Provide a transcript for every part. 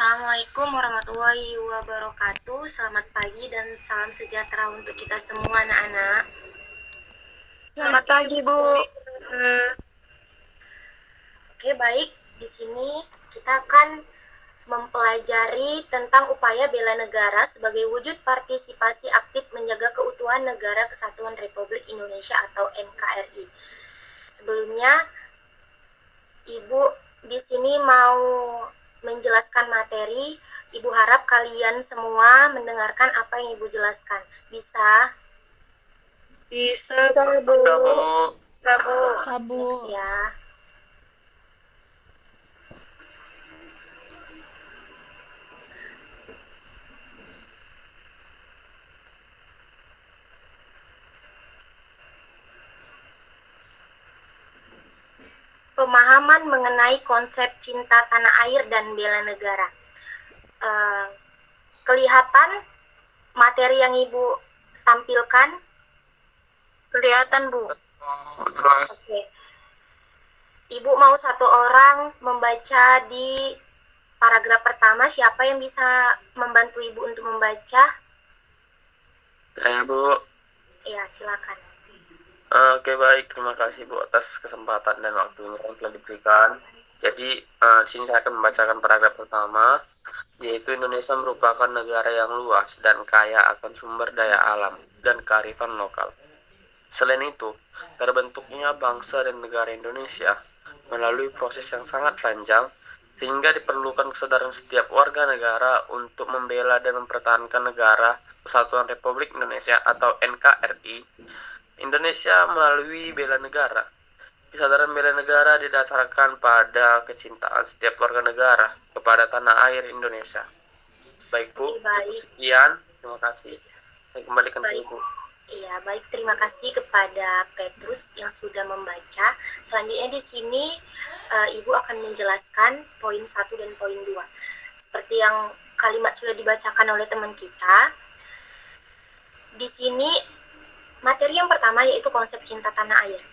Assalamualaikum warahmatullahi wabarakatuh. Selamat pagi dan salam sejahtera untuk kita semua anak-anak. Selamat pagi, Bu. Oke, baik. Di sini kita akan mempelajari tentang upaya bela negara sebagai wujud partisipasi aktif menjaga keutuhan Negara Kesatuan Republik Indonesia atau NKRI. Sebelumnya, Ibu di sini mau menjelaskan materi. Ibu harap kalian semua mendengarkan apa yang Ibu jelaskan. Bisa? Bisa, Bu. Bisa, Bu. Sabu. Next ya. Pemahaman mengenai konsep cinta tanah air dan bela negara. Kelihatan materi yang Ibu tampilkan? Kelihatan, Bu. Oke. Ibu mau satu orang membaca di paragraf pertama. Siapa yang bisa membantu Ibu untuk membaca? Saya, Bu. Ya, silakan. Oke, baik. Terima kasih, Bu, atas kesempatan dan waktunya yang telah diberikan. Jadi, di sini saya akan membacakan paragraf pertama, yaitu Indonesia merupakan negara yang luas dan kaya akan sumber daya alam dan kearifan lokal. Selain itu, terbentuknya bangsa dan negara Indonesia melalui proses yang sangat panjang, sehingga diperlukan kesadaran setiap warga negara untuk membela dan mempertahankan negara Kesatuan Republik Indonesia atau NKRI. Indonesia melalui bela negara. Kesadaran bela negara didasarkan pada kecintaan setiap warga negara kepada tanah air Indonesia. Baik, Bu. Oke, baik. Cukup sekian. Terima kasih. Saya kembalikan ke Baik. Ibu. Iya, baik. Terima kasih kepada Petrus yang sudah membaca. Selanjutnya di sini Ibu akan menjelaskan poin 1 dan poin 2. Seperti yang kalimat sudah dibacakan oleh teman kita. Di sini materi yang pertama yaitu konsep cinta tanah air.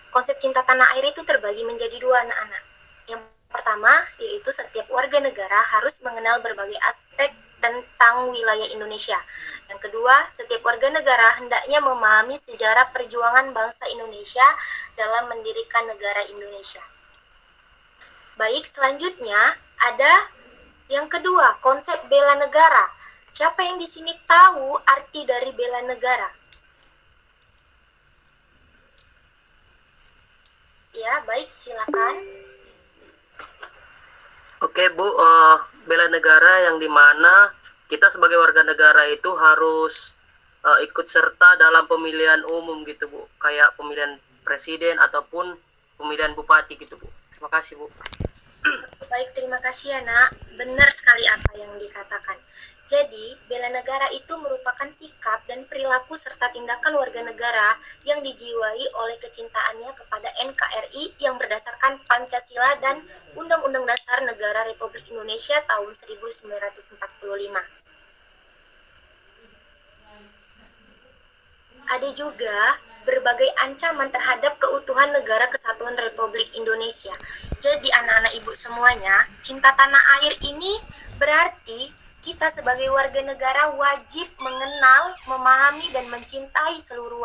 Konsep cinta tanah air itu terbagi menjadi dua, anak-anak. Yang pertama yaitu setiap warga negara harus mengenal berbagai aspek tentang wilayah Indonesia. Yang kedua, setiap warga negara hendaknya memahami sejarah perjuangan bangsa Indonesia dalam mendirikan negara Indonesia. Baik, selanjutnya ada yang kedua, konsep bela negara. Siapa yang di sini tahu arti dari bela negara? Ya, baik, silakan. Oke, Bu, bela negara yang dimana kita sebagai warga negara itu harus ikut serta dalam pemilihan umum gitu, Bu, kayak pemilihan presiden ataupun pemilihan bupati gitu, Bu. Terima kasih, Bu. Baik, terima kasih ya, Nak. Benar sekali apa yang dikatakan. Jadi, bela negara itu merupakan sikap dan perilaku serta tindakan warga negara yang dijiwai oleh kecintaannya kepada NKRI yang berdasarkan Pancasila dan Undang-Undang Dasar Negara Republik Indonesia tahun 1945. Ada juga berbagai ancaman terhadap keutuhan Negara Kesatuan Republik Indonesia. Jadi anak-anak ibu semuanya, cinta tanah air ini berarti kita sebagai warga negara wajib mengenal, memahami, dan mencintai seluruh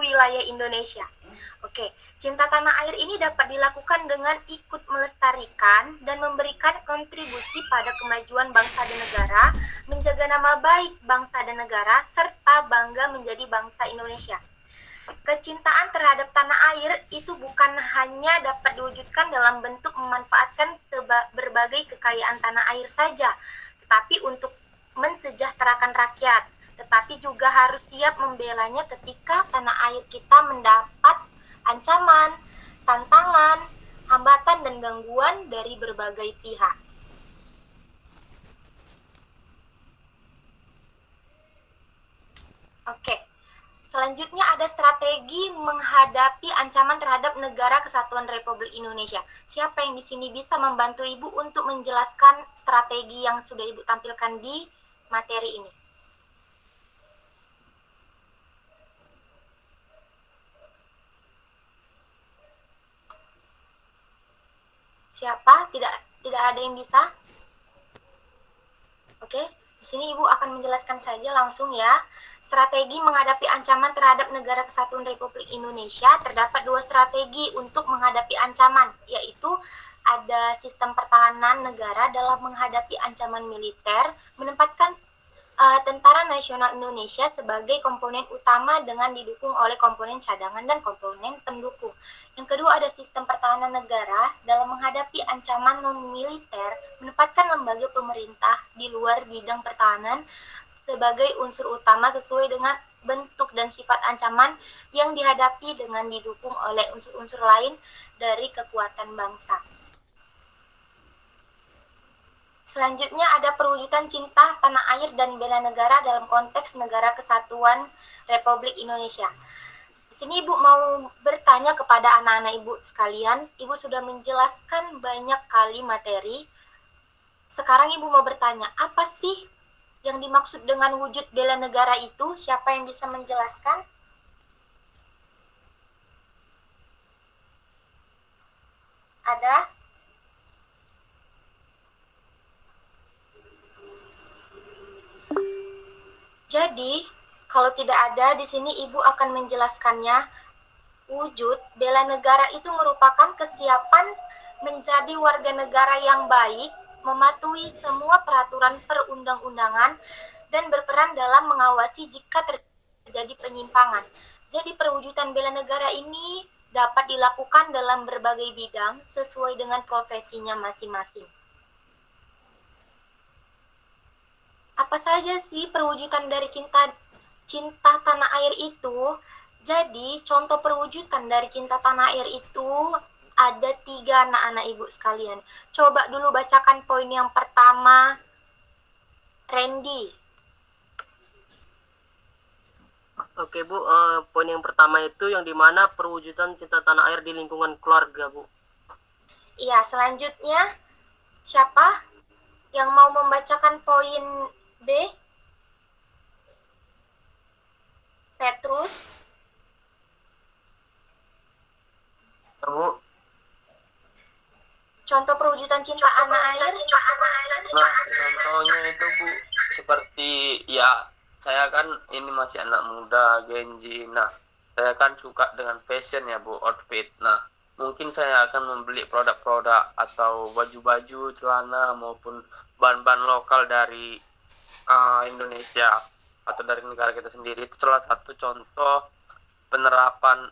wilayah Indonesia. Oke, cinta tanah air ini dapat dilakukan dengan ikut melestarikan dan memberikan kontribusi pada kemajuan bangsa dan negara, menjaga nama baik bangsa dan negara, serta bangga menjadi bangsa Indonesia. Kecintaan terhadap tanah air itu bukan hanya dapat diwujudkan dalam bentuk memanfaatkan berbagai kekayaan tanah air saja, tetapi untuk mensejahterakan rakyat, tetapi juga harus siap membelanya ketika tanah air kita mendapat ancaman, tantangan, hambatan, dan gangguan dari berbagai pihak. Oke. Selanjutnya ada strategi menghadapi ancaman terhadap Negara Kesatuan Republik Indonesia. Siapa yang di sini bisa membantu Ibu untuk menjelaskan strategi yang sudah Ibu tampilkan di materi ini? Siapa? Tidak ada yang bisa? Oke, di sini Ibu akan menjelaskan saja langsung ya. Strategi menghadapi ancaman terhadap Negara Kesatuan Republik Indonesia. Terdapat dua strategi untuk menghadapi ancaman, yaitu ada sistem pertahanan negara dalam menghadapi ancaman militer, menempatkan Tentara Nasional Indonesia sebagai komponen utama dengan didukung oleh komponen cadangan dan komponen pendukung. Yang kedua ada sistem pertahanan negara dalam menghadapi ancaman non-militer, menempatkan lembaga pemerintah di luar bidang pertahanan sebagai unsur utama sesuai dengan bentuk dan sifat ancaman yang dihadapi dengan didukung oleh unsur-unsur lain dari kekuatan bangsa. Selanjutnya ada perwujudan cinta tanah air dan bela negara dalam konteks Negara Kesatuan Republik Indonesia. Di sini Ibu mau bertanya kepada anak-anak Ibu sekalian. Ibu sudah menjelaskan banyak kali materi. Sekarang Ibu mau bertanya, apa sih yang dimaksud dengan wujud bela negara itu? Siapa yang bisa menjelaskan? Ada? Jadi, kalau tidak ada, di sini Ibu akan menjelaskannya. Wujud bela negara itu merupakan kesiapan menjadi warga negara yang baik, mematuhi semua peraturan perundang-undangan, dan berperan dalam mengawasi jika terjadi penyimpangan. Jadi, perwujudan bela negara ini dapat dilakukan dalam berbagai bidang sesuai dengan profesinya masing-masing. Apa saja sih perwujudan dari cinta tanah air itu? Jadi, contoh perwujudan dari cinta tanah air itu ada 3 anak-anak Ibu sekalian. Coba dulu bacakan poin yang pertama, Randy. Oke Bu, poin yang pertama itu yang dimana perwujudan cinta tanah air di lingkungan keluarga Bu. Iya, selanjutnya siapa yang mau membacakan poin B? Petrus. Bu. Contoh perwujudan cinta tanah air. Nah, contohnya itu Bu, seperti ya saya kan ini masih anak muda, Gen Z. Nah, saya kan suka dengan fashion ya Bu, outfit. Nah, mungkin saya akan membeli produk-produk atau baju-baju, celana maupun bahan-bahan lokal dari Indonesia atau dari negara kita sendiri. Itu salah satu contoh penerapan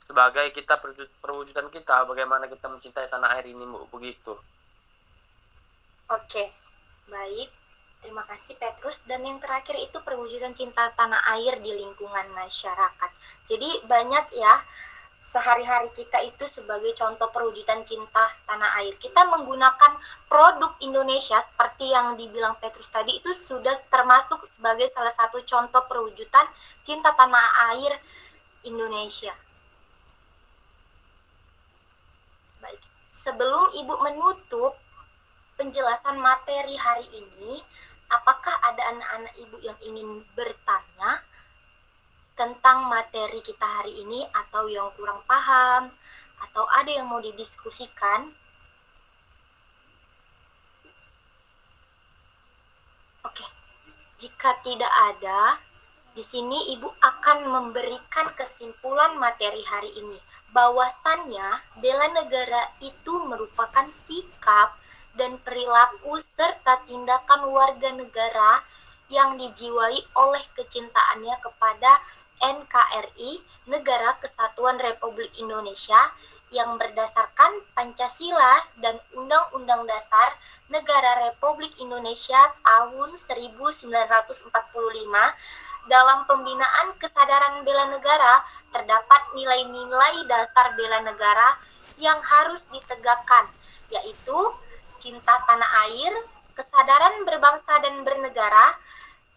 sebagai kita perwujudan kita bagaimana kita mencintai tanah air ini Bu, begitu. Oke, baik. Terima kasih Petrus. Dan yang terakhir itu perwujudan cinta tanah air di lingkungan masyarakat. Jadi banyak ya, sehari-hari kita itu sebagai contoh perwujudan cinta tanah air. Kita menggunakan produk Indonesia seperti yang dibilang Petrus tadi, itu sudah termasuk sebagai salah satu contoh perwujudan cinta tanah air Indonesia. Baik, sebelum Ibu menutup penjelasan materi hari ini, apakah ada anak-anak Ibu yang ingin bertanya tentang materi kita hari ini, atau yang kurang paham, atau ada yang mau didiskusikan? Oke, jika tidak ada, di sini Ibu akan memberikan kesimpulan materi hari ini, bahwasannya bela negara itu merupakan sikap dan perilaku serta tindakan warga negara yang dijiwai oleh kecintaannya kepada NKRI, Negara Kesatuan Republik Indonesia, yang berdasarkan Pancasila dan Undang-Undang Dasar Negara Republik Indonesia tahun 1945. Dalam pembinaan kesadaran bela negara, terdapat nilai-nilai dasar bela negara yang harus ditegakkan, yaitu cinta tanah air, kesadaran berbangsa dan bernegara,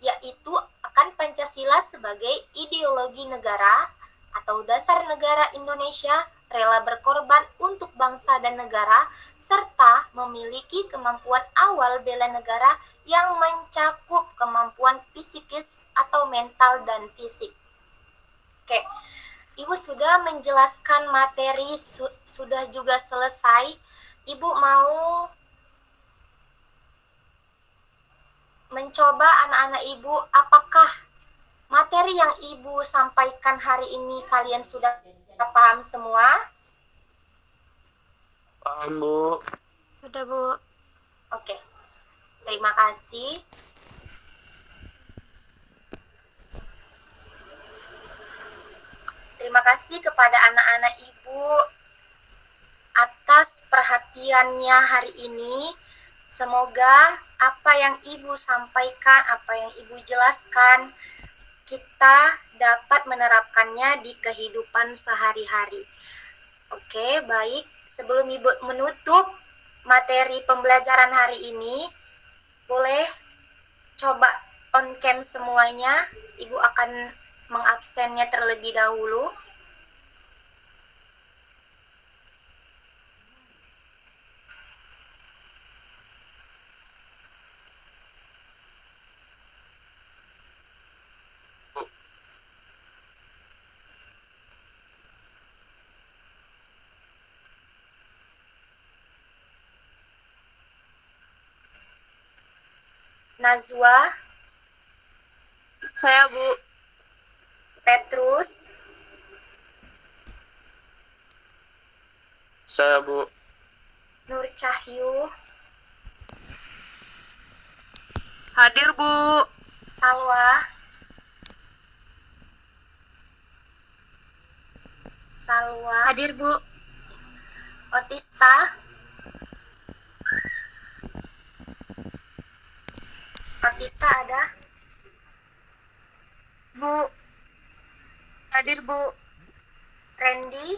yaitu akan Pancasila sebagai ideologi negara atau dasar negara Indonesia, rela berkorban untuk bangsa dan negara, serta memiliki kemampuan awal bela negara yang mencakup kemampuan psikis atau mental dan fisik. Oke, Ibu sudah menjelaskan materi, sudah juga selesai. Ibu mau mencoba anak-anak Ibu, apakah materi yang Ibu sampaikan hari ini kalian sudah paham semua? Paham, Bu. Sudah, Bu. Oke, terima kasih. Terima kasih kepada anak-anak Ibu atas perhatiannya hari ini. Semoga apa yang Ibu sampaikan, apa yang Ibu jelaskan, kita dapat menerapkannya di kehidupan sehari-hari. Oke, baik. Sebelum Ibu menutup materi pembelajaran hari ini, boleh coba on cam semuanya. Ibu akan mengabsennya terlebih dahulu. Nazwa, Saya, Bu. Petrus, Saya, Bu. Nur Cahyu, Hadir, Bu. Salwa, Hadir, Bu. Otista, ada, Bu. Hadir, Bu. Randy,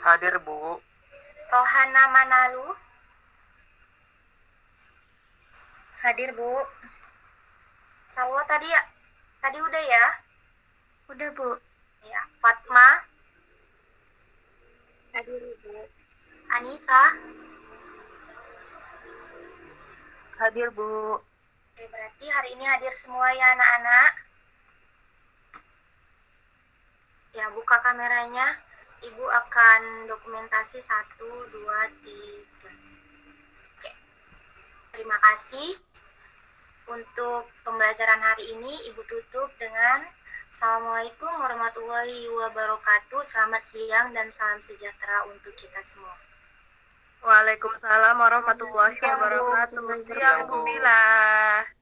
Hadir, Bu. Rohana Manalu, hadir Bu. Salwa tadi udah ya? Udah, Bu. Ya, Fatma, Hadir, Bu. Anissa. Hadir, Bu. Oke, berarti hari ini hadir semua ya anak-anak. Ya, buka kameranya. Ibu akan dokumentasi 1, 2, 3. Oke. Terima kasih. Untuk pembelajaran hari ini Ibu tutup dengan Assalamualaikum warahmatullahi wabarakatuh. Selamat siang dan salam sejahtera untuk kita semua. Waalaikumsalam warahmatullahi wabarakatuh. Siang, Bu. Alhamdulillah.